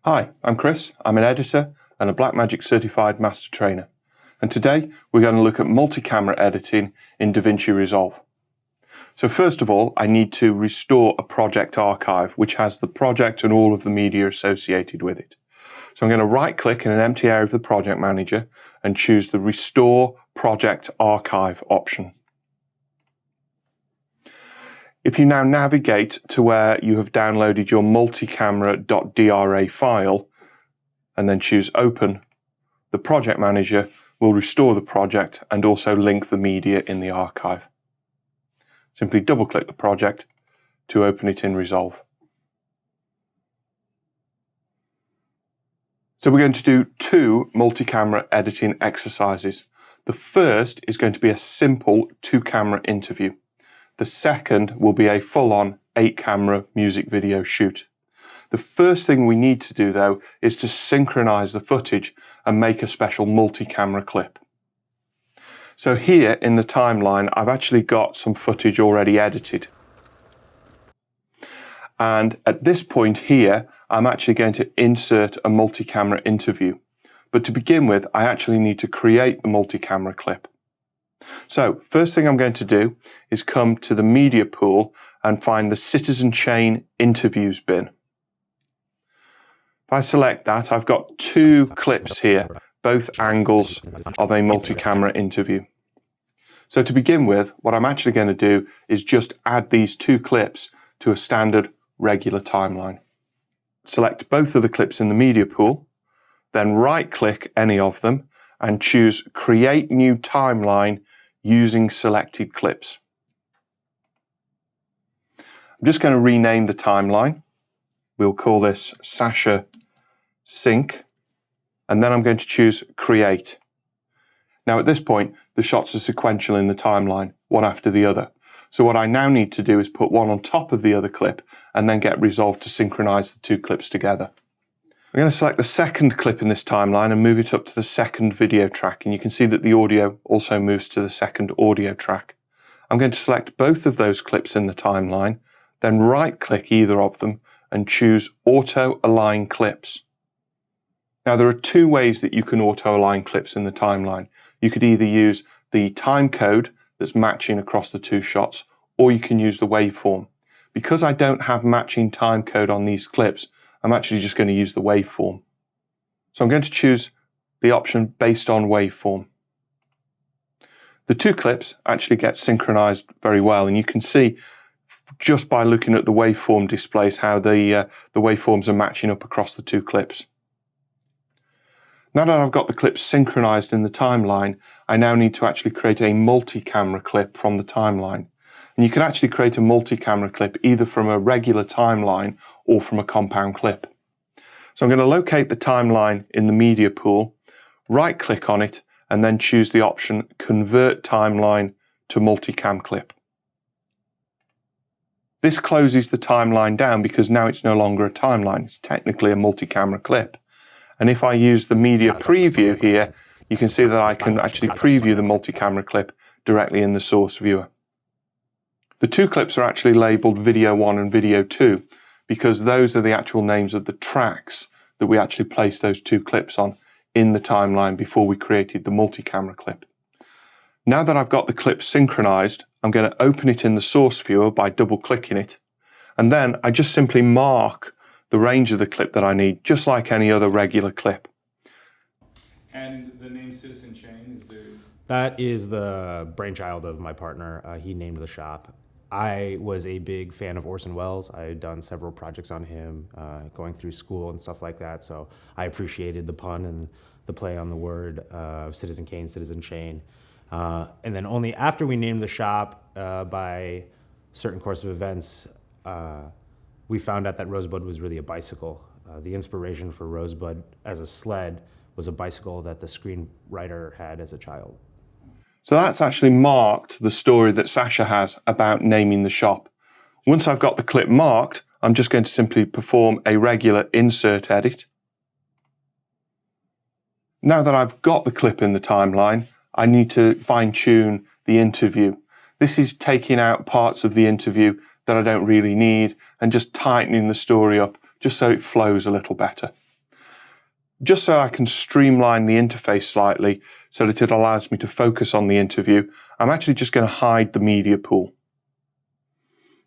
Hi, I'm Chris. I'm an editor and a Blackmagic certified master trainer. And today we're going to look at multi-camera editing in DaVinci-Resolve. So first of all, I need to restore a project archive which has the project and all of the media associated with it. So I'm going to right click in an empty area of the project manager and choose the Restore Project Archive option. If you now navigate to where you have downloaded your multicamera.dra file and then choose Open, the project manager will restore the project and also link the media in the archive. Simply double click the project to open it in Resolve. So we're going to do two multi-camera editing exercises. The first is going to be a simple 2-camera interview. The second will be a full-on 8-camera music video shoot. The first thing we need to do though is to synchronize the footage and make a special multi-camera clip. So here in the timeline I've actually got some footage already edited. And at this point here I'm actually going to insert a multi-camera interview. But to begin with I actually need to create the multi-camera clip. So first thing I'm going to do is come to the media pool and find the Citizen Chain interviews bin. If I select that, I've got two clips here, both angles of a multi-camera interview. So to begin with, what I'm actually going to do is just add these two clips to a standard regular timeline. Select both of the clips in the media pool, then right click any of them and choose Create New Timeline using selected clips. I'm just going to rename the timeline. We'll call this Sasha Sync, and then I'm going to choose Create. Now at this point, the shots are sequential in the timeline, one after the other. So what I now need to do is put one on top of the other clip and then get Resolve to synchronize the two clips together. I'm going to select the second clip in this timeline and move it up to the second video track, and you can see that the audio also moves to the second audio track. I'm going to select both of those clips in the timeline, then right click either of them and choose Auto Align Clips. Now there are two ways that you can auto align clips in the timeline. You could either use the time code that's matching across the two shots, or you can use the waveform. Because I don't have matching time code on these clips, I'm actually just going to use the waveform. So I'm going to choose the option based on waveform. The two clips actually get synchronized very well, and you can see just by looking at the waveform displays how the waveforms are matching up across the two clips. Now that I've got the clips synchronized in the timeline, I now need to actually create a multi-camera clip from the timeline. And you can actually create a multi-camera clip either from a regular timeline or from a compound clip. So I'm going to locate the timeline in the media pool, right click on it, and then choose the option Convert Timeline to Multicam Clip. This closes the timeline down because now it's no longer a timeline, it's technically a multi-camera clip. And if I use the media preview here, you can see that I can actually preview the multi-camera clip directly in the source viewer. The two clips are actually labeled Video 1 and Video 2 because those are the actual names of the tracks that we actually placed those two clips on in the timeline before we created the multi-camera clip. Now that I've got the clip synchronized, I'm going to open it in the source viewer by double clicking it, and then I just simply mark the range of the clip that I need, just like any other regular clip. And the name Citizen Chain, is there? That is the brainchild of my partner. He named the shop. I was a big fan of Orson Welles. I had done several projects on him, going through school and stuff like that. So I appreciated the pun and the play on the word of Citizen Kane, Citizen Chain. And then only after we named the shop, by certain course of events, we found out that Rosebud was really a bicycle. The inspiration for Rosebud as a sled was a bicycle that the screenwriter had as a child. So that's actually marked the story that Sasha has about naming the shop. Once I've got the clip marked, I'm just going to simply perform a regular insert edit. Now that I've got the clip in the timeline, I need to fine-tune the interview. This is taking out parts of the interview that I don't really need and just tightening the story up just so it flows a little better. just so I can streamline the interface slightly so that it allows me to focus on the interview, I'm actually just going to hide the media pool.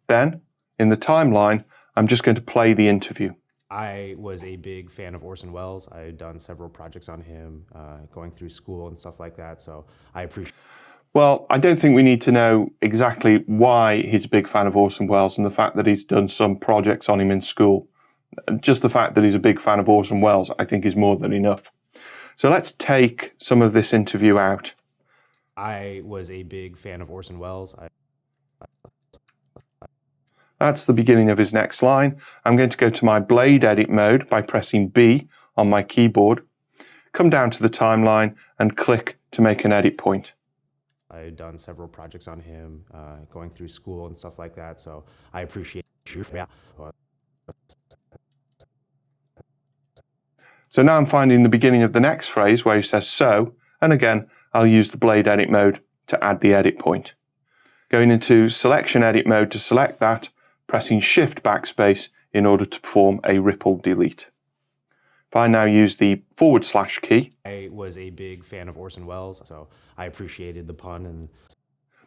Then, in the timeline, I'm just going to play the interview. I was a big fan of Orson Welles. I had done several projects on him, going through school and stuff like that, so I appreciate. Well, I don't think we need to know exactly why he's a big fan of Orson Welles and the fact that he's done some projects on him in school. Just the fact that he's a big fan of Orson Welles, I think, is more than enough. So let's take some of this interview out. I was a big fan of Orson Welles. That's the beginning of his next line. I'm going to go to my blade edit mode by pressing B on my keyboard, come down to the timeline and click to make an edit point. I had done several projects on him, going through school and stuff like that, so I appreciate you. So now I'm finding the beginning of the next phrase where he says so, and again, I'll use the blade edit mode to add the edit point. Going into selection edit mode to select that, pressing Shift backspace in order to perform a ripple delete. If I now use the / key. I was a big fan of Orson Welles, so I appreciated the pun. And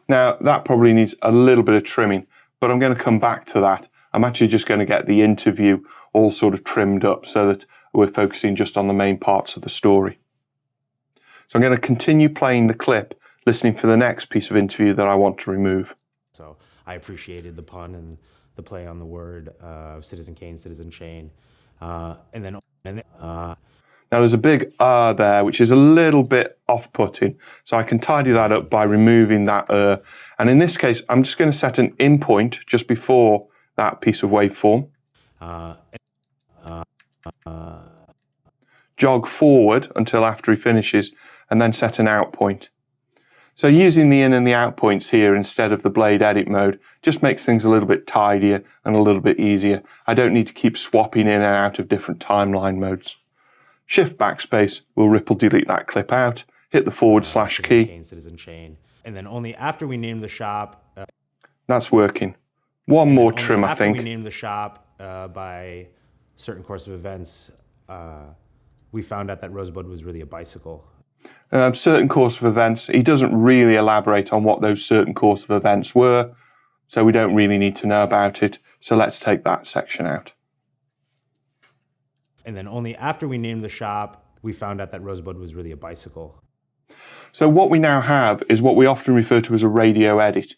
now that probably needs a little bit of trimming, but I'm going to come back to that. I'm actually just going to get the interview all sort of trimmed up so that we're focusing just on the main parts of the story. So I'm going to continue playing the clip, listening for the next piece of interview that I want to remove. So I appreciated the pun and the play on the word of Citizen Kane, Citizen Shane. Now there's a big there, which is a little bit off-putting. So I can tidy that up by removing that And in this case, I'm just going to set an in point just before that piece of waveform. Jog forward until after he finishes, and then set an out point. So using the in and the out points here instead of the blade edit mode just makes things a little bit tidier and a little bit easier. I don't need to keep swapping in and out of different timeline modes. Shift backspace will ripple delete that clip out, hit the / key. Citizen Shane. And then only after we named the shop. That's working. One more trim, I think. After we named the shop by certain course of events, we found out that Rosebud was really a bicycle. Certain course of events, he doesn't really elaborate on what those certain course of events were, so we don't really need to know about it. So let's take that section out. And then only after we named the shop, we found out that Rosebud was really a bicycle. So what we now have is what we often refer to as a radio edit.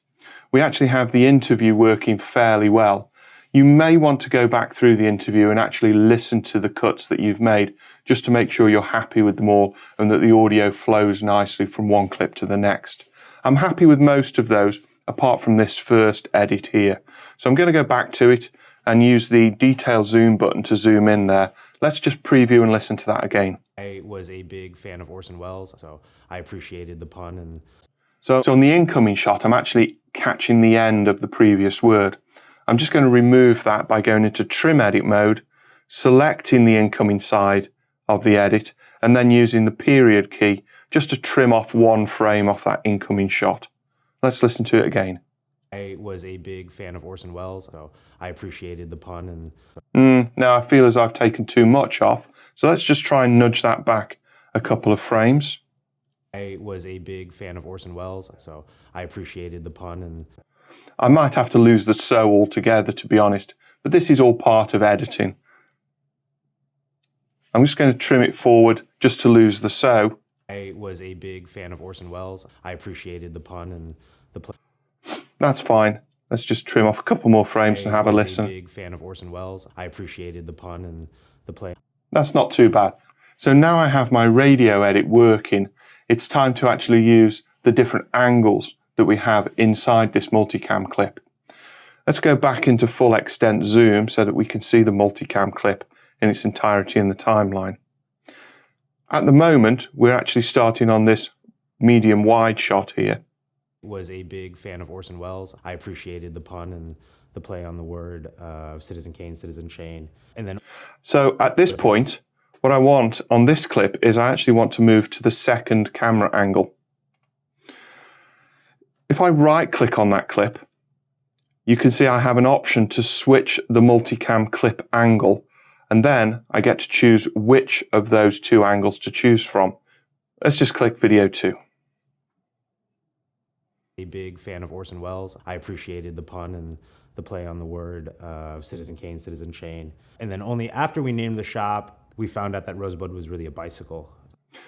We actually have the interview working fairly well. You may want to go back through the interview and actually listen to the cuts that you've made just to make sure you're happy with them all and that the audio flows nicely from one clip to the next. I'm happy with most of those apart from this first edit here. So I'm going to go back to it and use the detail zoom button to zoom in there. Let's just preview and listen to that again. I was a big fan of Orson Welles, so I appreciated the pun. And so on the incoming shot, I'm actually catching the end of the previous word. I'm just going to remove that by going into trim edit mode, selecting the incoming side of the edit, and then using the period key just to trim off one frame off that incoming shot. Let's listen to it again. I was a big fan of Orson Welles, so I appreciated the pun. And now I feel as I've taken too much off, so let's just try and nudge that back a couple of frames. I was a big fan of Orson Welles, so I appreciated the pun. And I might have to lose the so altogether, to be honest, but this is all part of editing. I'm just going to trim it forward just to lose the so. I was a big fan of Orson Welles. I appreciated the pun and the play. That's fine. Let's just trim off a couple more frames and have a listen. I was a big fan of Orson Welles. I appreciated the pun and the play. That's not too bad. So now I have my radio edit working. It's time to actually use the different angles that we have inside this multicam clip. Let's go back into full extent zoom so that we can see the multicam clip in its entirety in the timeline. At the moment, we're actually starting on this medium wide shot here. Was a big fan of Orson Welles. I appreciated the pun and the play on the word of Citizen Kane, Citizen Shane. And then so at this point, what I want on this clip is I actually want to move to the second camera angle. If I right click on that clip, you can see I have an option to switch the multicam clip angle And then I get to choose which of those two angles to choose from. Let's just click video 2. A big fan of Orson Welles. I appreciated the pun and the play on the word of Citizen Kane, Citizen Shane. And then only after we named the shop, we found out that Rosebud was really a bicycle.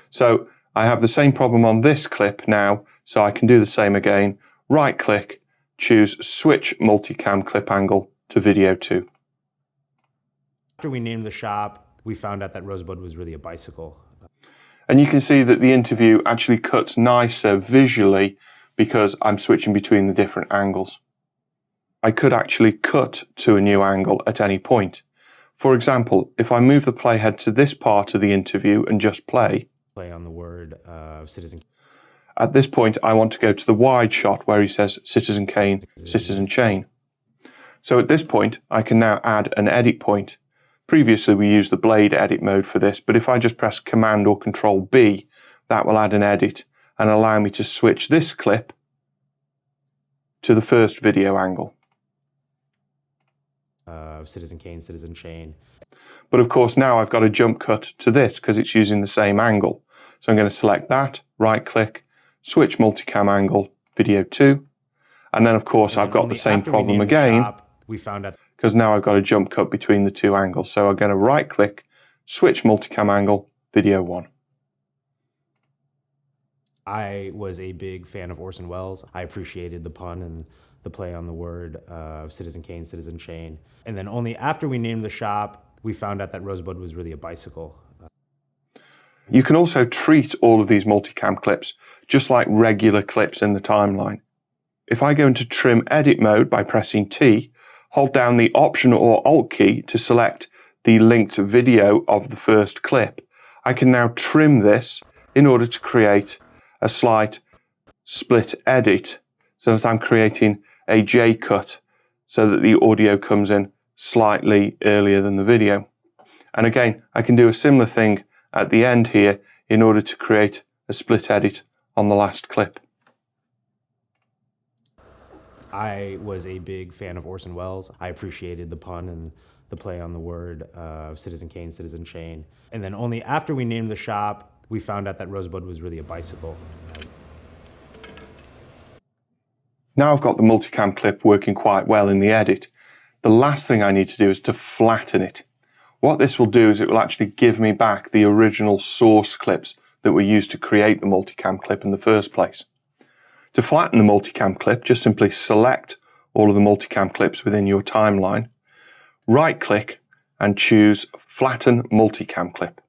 So I have the same problem on this clip now, so I can do the same again. Right click, choose switch multicam clip angle to video 2. After we named the shop, we found out that Rosebud was really a bicycle. And you can see that the interview actually cuts nicer visually because I'm switching between the different angles. I could actually cut to a new angle at any point. For example, if I move the playhead to this part of the interview and just play On the word of Citizen. At this point, I want to go to the wide shot where he says Citizen Kane, Citizen Shane. So at this point, I can now add an edit point. Previously, we used the blade edit mode for this, but if I just press Command or Control B, that will add an edit and allow me to switch this clip to the first video angle. Citizen Kane, Citizen Shane. But of course, now I've got a jump cut to this because it's using the same angle. So I'm going to select that, right click, switch multicam angle, video 2. And then of course I've got the same problem again because now I've got a jump cut between the two angles. So I'm going to right click, switch multicam angle, video 1. I was a big fan of Orson Welles. I appreciated the pun and the play on the word of Citizen Kane, Citizen Shane. And then only after we named the shop, we found out that Rosebud was really a bicycle. You can also treat all of these multicam clips just like regular clips in the timeline. If I go into trim edit mode by pressing T, hold down the Option or Alt key to select the linked video of the first clip, I can now trim this in order to create a slight split edit so that I'm creating a J cut so that the audio comes in slightly earlier than the video. And again, I can do a similar thing at the end here in order to create a split edit on the last clip. I was a big fan of Orson Welles. I appreciated the pun and the play on the word of Citizen Kane, Citizen Shane. And then only after we named the shop, we found out that Rosebud was really a bicycle. Now I've got the multicam clip working quite well in the edit. The last thing I need to do is to flatten it. What this will do is it will actually give me back the original source clips that were used to create the multicam clip in the first place. To flatten the multicam clip, just simply select all of the multicam clips within your timeline, right click and choose Flatten Multicam Clip.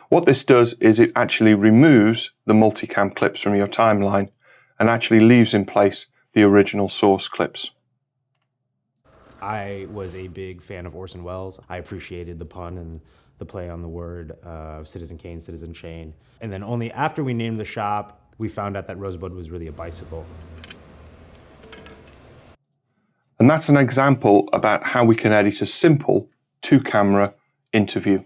What this does is it actually removes the multicam clips from your timeline and actually leaves in place the original source clips. I was a big fan of Orson Welles. I appreciated the pun and the play on the word of Citizen Kane, Citizen Shane. And then only after we named the shop, we found out that Rosebud was really a bicycle. And that's an example about how we can edit a simple two-camera interview.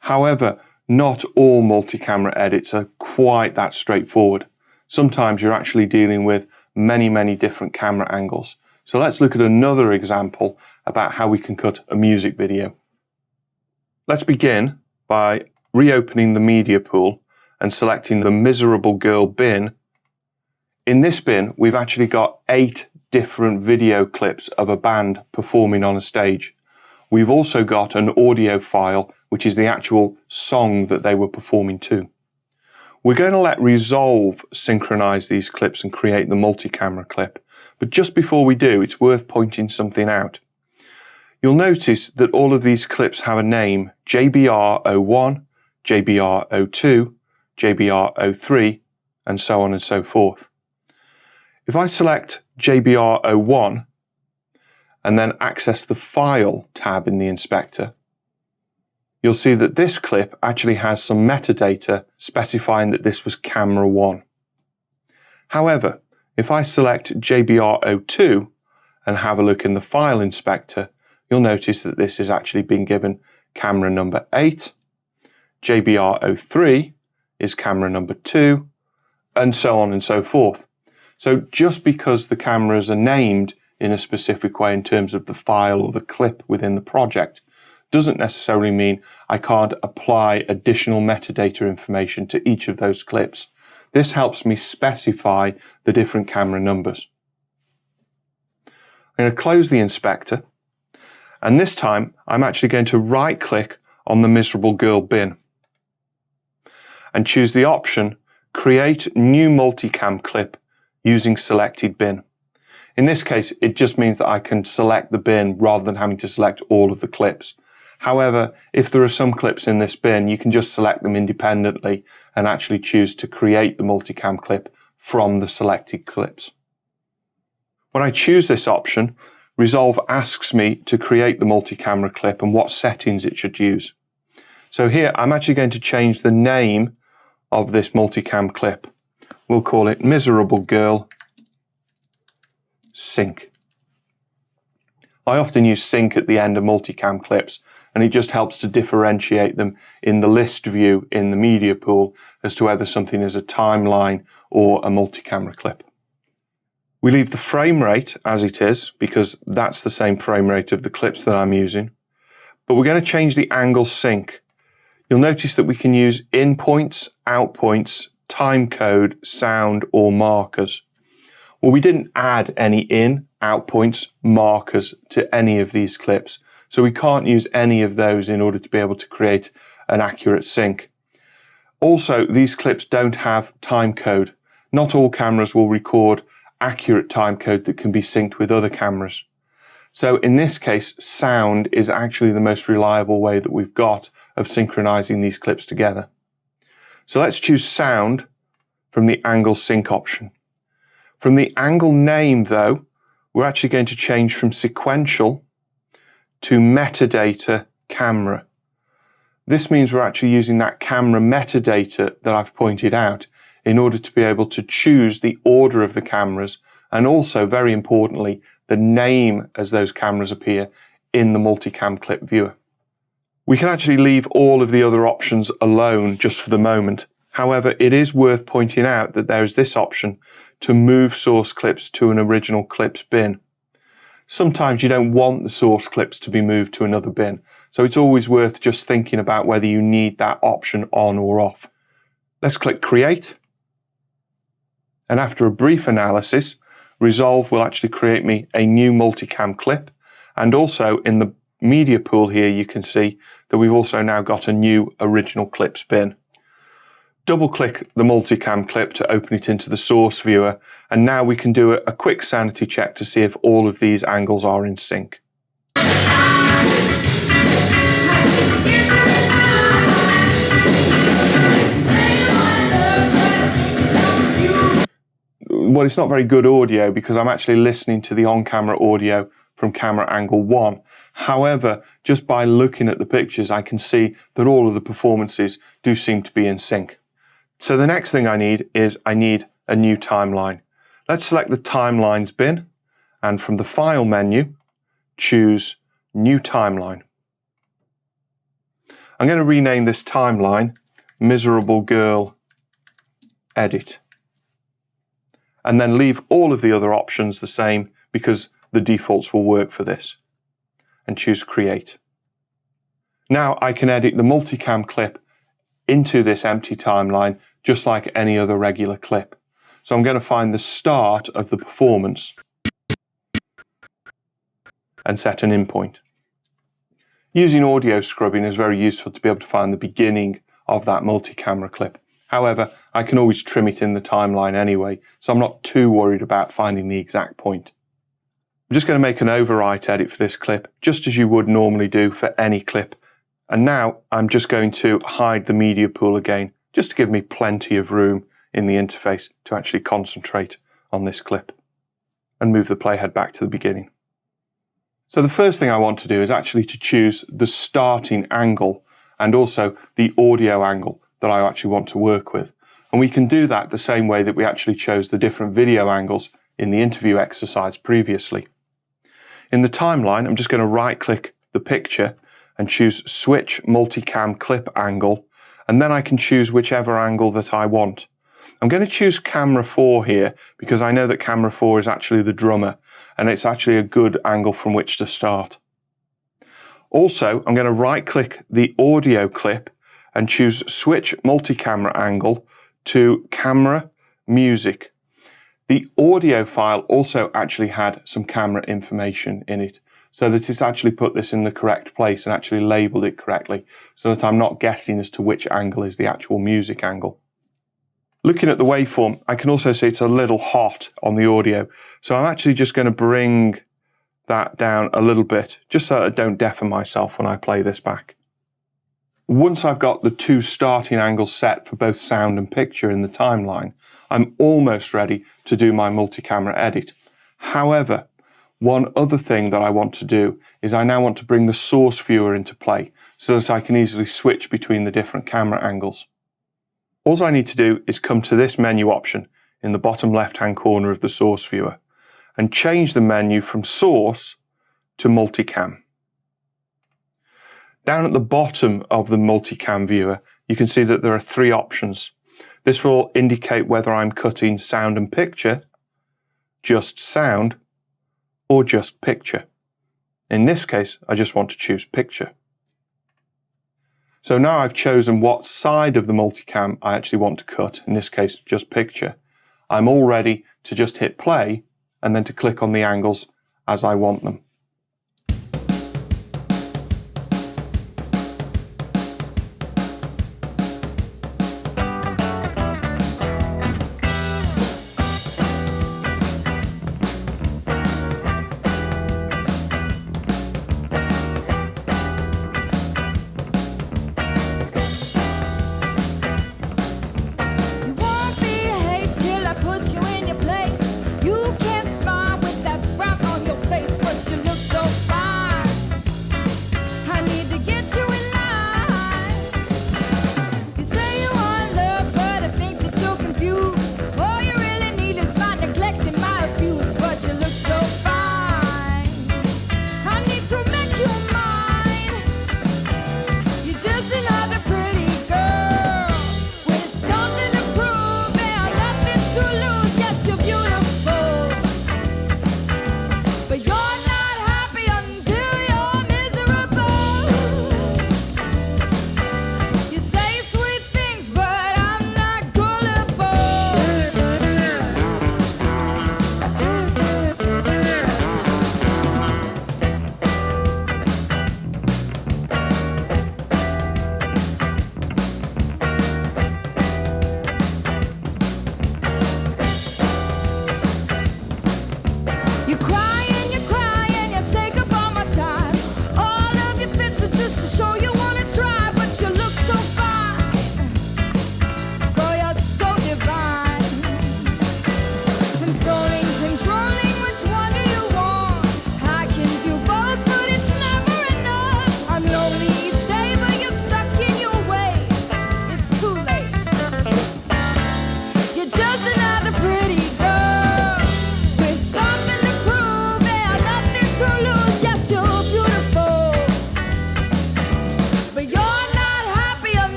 However, not all multi-camera edits are quite that straightforward. Sometimes you're actually dealing with many different camera angles. So let's look at another example about how we can cut a music video. Let's begin by reopening the media pool and selecting the Miserable Girl bin. In this bin, we've actually got 8 different video clips of a band performing on a stage. We've also got an audio file, which is the actual song that they were performing to. We're going to let Resolve synchronize these clips and create the multi-camera clip. But just before we do, it's worth pointing something out. You'll notice that all of these clips have a name: JBR01, JBR02, JBR03, and so on and so forth. If I select JBR01 and then access the File tab in the inspector, you'll see that this clip actually has some metadata specifying that this was camera 1. However, if I select JBR02 and have a look in the file inspector, you'll notice that this has actually been given camera number 8, JBR03 is camera number 2, and so on and so forth. So just because the cameras are named in a specific way in terms of the file or the clip within the project doesn't necessarily mean I can't apply additional metadata information to each of those clips. This helps me specify the different camera numbers. I'm going to close the inspector, and this time I'm actually going to right click on the miserable girl bin and choose the option Create New Multicam Clip using selected bin. In this case, it just means that I can select the bin rather than having to select all of the clips. However, if there are some clips in this bin, you can just select them independently and actually choose to create the multicam clip from the selected clips. When I choose this option, Resolve asks me to create the multi-camera clip and what settings it should use. So here, I'm actually going to change the name of this multicam clip. We'll call it Miserable Girl Sync. I often use sync at the end of multicam clips, and it just helps to differentiate them in the list view in the media pool as to whether something is a timeline or a multi-camera clip. We leave the frame rate as it is because that's the same frame rate of the clips that I'm using, but we're going to change the angle sync. You'll notice that we can use in points, out points, time code, sound, or markers. Well, we didn't add any in, out points, markers to any of these clips, so we can't use any of those in order to be able to create an accurate sync. Also, these clips don't have time code. Not all cameras will record accurate time code that can be synced with other cameras. So in this case, sound is actually the most reliable way that we've got of synchronizing these clips together. So let's choose sound from the angle sync option. From the angle name though, we're actually going to change from sequential to metadata camera. This means we're actually using that camera metadata that I've pointed out in order to be able to choose the order of the cameras and also, very importantly, the name as those cameras appear in the multicam clip viewer. We can actually leave all of the other options alone just for the moment. However, it is worth pointing out that there is this option to move source clips to an original clips bin. Sometimes you don't want the source clips to be moved to another bin, so it's always worth just thinking about whether you need that option on or off. Let's click Create, and after a brief analysis, Resolve will actually create me a new multicam clip, and also in the media pool here you can see that we've also now got a new original clips bin. Double click the multicam clip to open it into the source viewer, and now we can do a quick sanity check to see if all of these angles are in sync. Well, it's not very good audio because I'm actually listening to the on-camera audio from camera angle 1. However, just by looking at the pictures, I can see that all of the performances do seem to be in sync. So the next thing I need is a new timeline. Let's select the timelines bin, and from the file menu, choose new timeline. I'm going to rename this timeline Miserable Girl Edit, and then leave all of the other options the same because the defaults will work for this, and choose Create. Now I can edit the multicam clip into this empty timeline just like any other regular clip. So I'm going to find the start of the performance and set an in point. Using audio scrubbing is very useful to be able to find the beginning of that multi-camera clip. However, I can always trim it in the timeline anyway, so I'm not too worried about finding the exact point. I'm just going to make an overwrite edit for this clip, just as you would normally do for any clip. And now I'm just going to hide the media pool again, just to give me plenty of room in the interface to actually concentrate on this clip, and move the playhead back to the beginning. So the first thing I want to do is actually to choose the starting angle and also the audio angle that I actually want to work with. And we can do that the same way that we actually chose the different video angles in the interview exercise previously. In the timeline, I'm just going to right click the picture and choose Switch Multicam Clip Angle, and then I can choose whichever angle that I want. I'm going to choose camera 4 here because I know that camera 4 is actually the drummer, and it's actually a good angle from which to start. Also, I'm going to right click the audio clip and choose Switch Multi-Camera Angle to Camera Music. The audio file also actually had some camera information in it, so that it's actually put this in the correct place and actually labeled it correctly, so that I'm not guessing as to which angle is the actual music angle. Looking at the waveform, I can also see it's a little hot on the audio, so I'm actually just going to bring that down a little bit, just so that I don't deafen myself when I play this back. Once I've got the two starting angles set for both sound and picture in the timeline, I'm almost ready to do my multi-camera edit. However, one other thing that I want to do is I now want to bring the source viewer into play so that I can easily switch between the different camera angles. All I need to do is come to this menu option in the bottom left-hand corner of the source viewer and change the menu from source to multicam. Down at the bottom of the multicam viewer, you can see that there are three options. This will indicate whether I'm cutting sound and picture, just sound, or just picture. In this case, I just want to choose picture. So now I've chosen what side of the multicam I actually want to cut, in this case, just picture. I'm all ready to just hit play and then to click on the angles as I want them.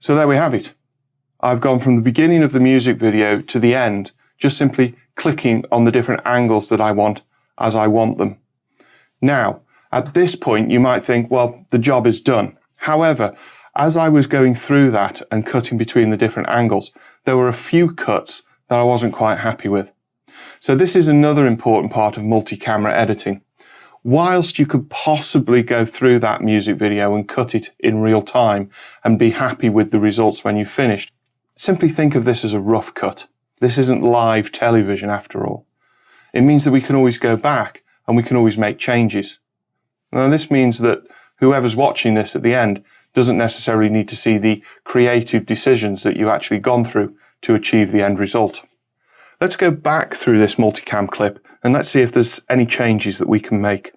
So there we have it. I've gone from the beginning of the music video to the end, just simply clicking on the different angles that I want as I want them. Now, at this point, you might think, well, the job is done. However, as I was going through that and cutting between the different angles, there were a few cuts that I wasn't quite happy with. So this is another important part of multi-camera editing. Whilst you could possibly go through that music video and cut it in real time and be happy with the results when you finished, simply think of this as a rough cut. This isn't live television after all. It means that we can always go back and we can always make changes. Now this means that whoever's watching this at the end doesn't necessarily need to see the creative decisions that you've actually gone through to achieve the end result. Let's go back through this multicam clip and let's see if there's any changes that we can make.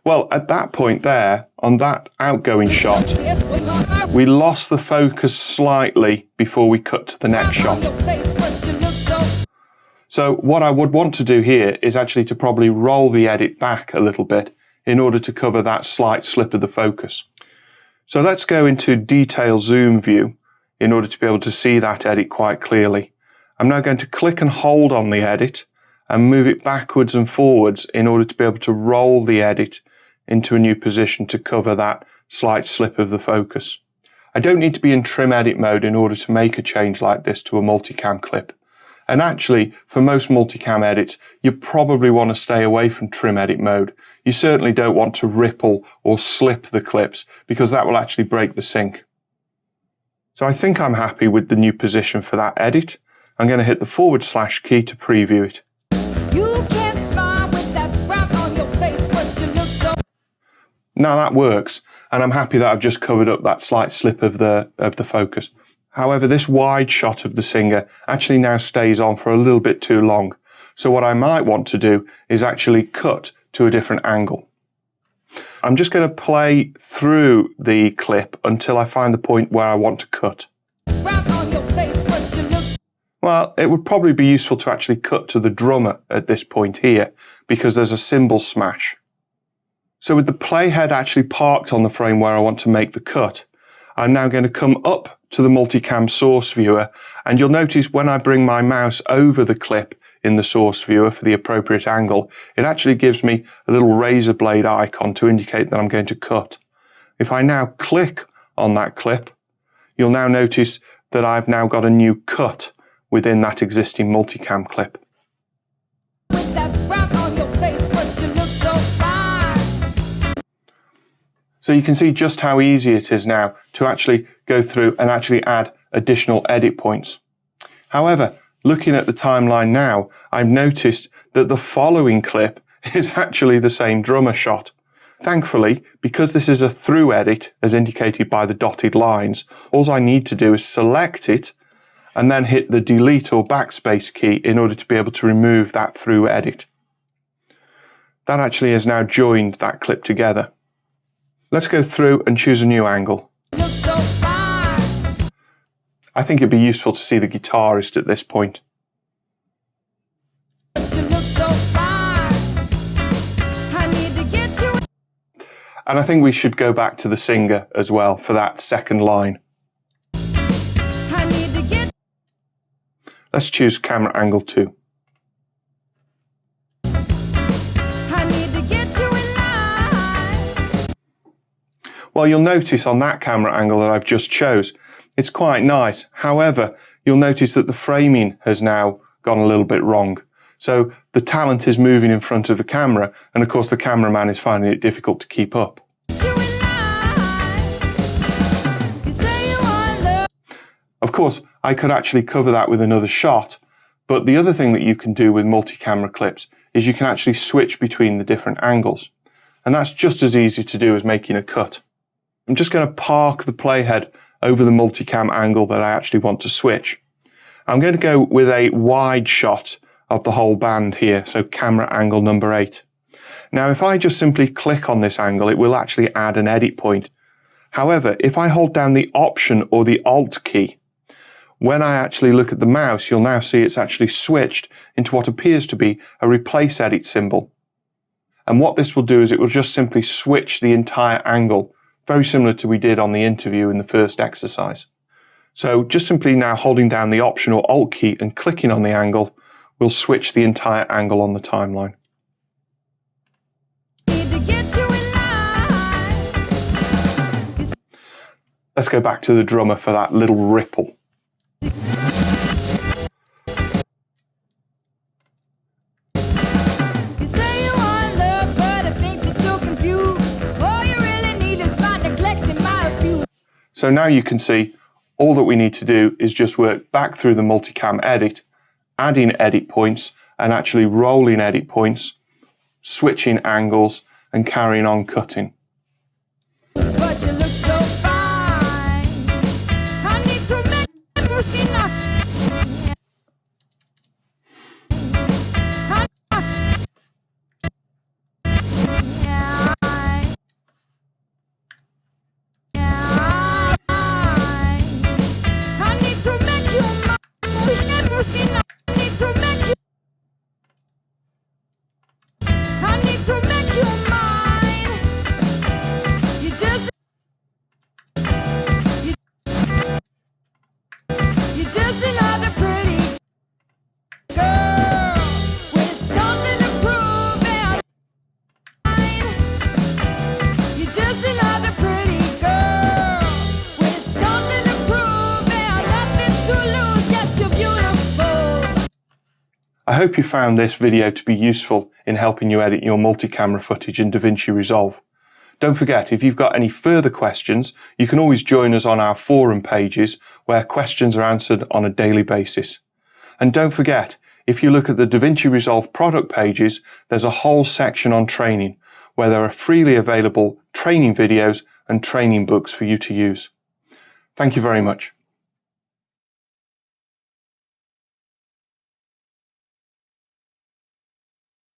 Well, at that point there, on that outgoing shot, we lost the focus slightly before we cut to the next shot. So what I would want to do here is actually to probably roll the edit back a little bit in order to cover that slight slip of the focus. So let's go into detail zoom view in order to be able to see that edit quite clearly. I'm now going to click and hold on the edit and move it backwards and forwards in order to be able to roll the edit into a new position to cover that slight slip of the focus. I don't need to be in trim edit mode in order to make a change like this to a multicam clip. And actually, for most multicam edits, you probably want to stay away from trim edit mode. You certainly don't want to ripple or slip the clips because that will actually break the sync. So I think I'm happy with the new position for that edit. I'm going to hit the / key to preview it. Now that works, and I'm happy that I've just covered up that slight slip of the focus. However, this wide shot of the singer actually now stays on for a little bit too long. So what I might want to do is actually cut to a different angle. I'm just going to play through the clip until I find the point where I want to cut. Well, it would probably be useful to actually cut to the drummer at this point here, because there's a cymbal smash. So with the playhead actually parked on the frame where I want to make the cut, I'm now going to come up to the multicam source viewer, and you'll notice when I bring my mouse over the clip in the source viewer for the appropriate angle, it actually gives me a little razor blade icon to indicate that I'm going to cut. If I now click on that clip, you'll now notice that I've now got a new cut within that existing multicam clip. So you can see just how easy it is now to actually go through and actually add additional edit points. However, looking at the timeline now, I've noticed that the following clip is actually the same drummer shot. Thankfully, because this is a through edit, as indicated by the dotted lines, all I need to do is select it and then hit the delete or backspace key in order to be able to remove that through edit. That actually has now joined that clip together. Let's go through and choose a new angle. I think it'd be useful to see the guitarist at this point. And I think we should go back to the singer as well for that second line. Let's choose camera angle 2. Well, you'll notice on that camera angle that I've just chose, it's quite nice. However, you'll notice that the framing has now gone a little bit wrong. So the talent is moving in front of the camera, and of course the cameraman is finding it difficult to keep up. Of course, I could actually cover that with another shot, but the other thing that you can do with multi-camera clips is you can actually switch between the different angles. And that's just as easy to do as making a cut. I'm just going to park the playhead over the multicam angle that I actually want to switch. I'm going to go with a wide shot of the whole band here, so camera angle number 8. Now, if I just simply click on this angle, it will actually add an edit point However, if I hold down the Option or the Alt key, when I actually look at the mouse, you'll now see it's actually switched into what appears to be a replace edit symbol. And what this will do is it will just simply switch the entire angle, very similar to we did on the interview in the first exercise. So just simply now holding down the Option or Alt key and clicking on the angle will switch the entire angle on the timeline. Let's go back to the drummer for that little ripple. So now you can see all that we need to do is just work back through the multicam edit, adding edit points and actually rolling edit points, switching angles and carrying on cutting. But you look so fine. I need to make I hope you found this video to be useful in helping you edit your multi-camera footage in DaVinci Resolve. Don't forget, if you've got any further questions, you can always join us on our forum pages where questions are answered on a daily basis. And don't forget, if you look at the DaVinci Resolve product pages, there's a whole section on training where there are freely available training videos and training books for you to use. Thank you very much.